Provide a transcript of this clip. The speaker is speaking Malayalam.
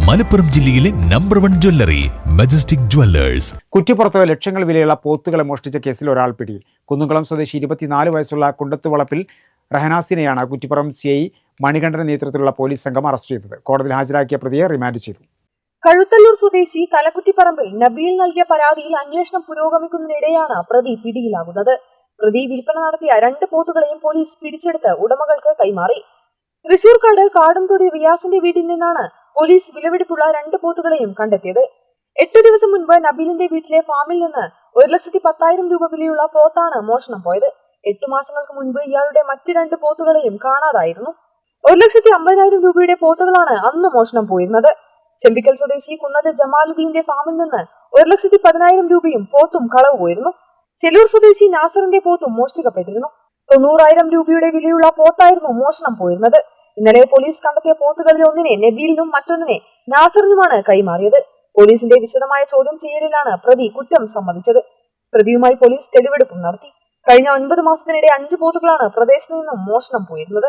മലപ്പുറം ജില്ലയിലെ നമ്പർ 1 ജ്വല്ലറി മജസ്റ്റിക് ജ്വല്ലേഴ്സ്. കുറ്റിപ്പുറത്ത് ലക്ഷങ്ങൾ വിലയുള്ള പോത്തുകളെ മോഷ്ടിച്ച കേസിൽ ഒരാൾ പിടിയിൽ. കുന്നുകുളം സ്വദേശി 24 വയസ്സുള്ള കുണ്ടത്തുവളപ്പിൽ റഹനാസിനെയാണ് കുറ്റിപ്പുറം CI മണികണ്ഠന്റെ നേതൃത്വത്തിലുള്ള പോലീസ് സംഘം അറസ്റ്റ് ചെയ്തത്. കോടതിയിൽ ഹാജരാക്കിയ പ്രതിയെ റിമാൻഡ് ചെയ്തു. കഴുത്തല്ലൂർ സ്വദേശി തലക്കുറ്റിപ്പറമ്പിൽ നബീൽ നൽകിയ പരാതിയിൽ അന്വേഷണം പുരോഗമിക്കുന്നതിനിടെയാണ് പ്രതി പിടിയിലാകുന്നത്. പ്രതി വിൽപ്പന നടത്തിയ 2 പോത്തുകളെയും പോലീസ് പിടിച്ചെടുത്ത് ഉടമകൾക്ക് കൈമാറി. തൃശൂർക്കാട് കാടംതൊടി റിയാസിന്റെ വീട്ടിൽ നിന്നാണ് പോലീസ് വിലപിടിപ്പുള്ള 2 പോത്തുകളെയും കണ്ടെത്തിയത്. 8 ദിവസം മുൻപ് നബീലിന്റെ വീട്ടിലെ ഫാമിൽ നിന്ന് 1,10,000 രൂപ വിലയുള്ള പോത്താണ് മോഷണം പോയത്. 8 മാസങ്ങൾക്ക് മുൻപ് ഇയാളുടെ മറ്റ് 2 പോത്തുകളെയും കാണാതായിരുന്നു. 1,50,000 രൂപയുടെ പോത്തുകളാണ് അന്ന് മോഷണം പോയിരുന്നത്. ചെമ്പിക്കൽ സ്വദേശി കുന്നത്ത് ജമാലുദ്ദീന്റെ ഫാമിൽ നിന്ന് 1,10,000 രൂപയും പോത്തും കളവ് പോയിരുന്നു. ചെല്ലൂർ സ്വദേശി നാസറിന്റെ പോത്തും മോഷ്ടിക്കപ്പെട്ടിരുന്നു. 90,000 രൂപയുടെ വിലയുള്ള പോത്തായിരുന്നു മോഷണം പോയിരുന്നത്. ഇന്നലെ പോലീസ് കണ്ടെത്തിയ പോത്തുകളിൽ ഒന്നിനെ നബീലിനും മറ്റൊന്നിനെ നാസറിനുമാണ് കൈമാറിയത്. പോലീസിന്റെ വിശദമായ ചോദ്യം ചെയ്യലിലാണ് പ്രതി കുറ്റം സമ്മതിച്ചത്. പ്രതിയുമായി പോലീസ് തെളിവെടുപ്പും നടത്തി. കഴിഞ്ഞ 9 മാസത്തിനിടെ 5 പോത്തുകളാണ് പ്രദേശത്ത് നിന്നും മോഷണം പോയിരുന്നത്.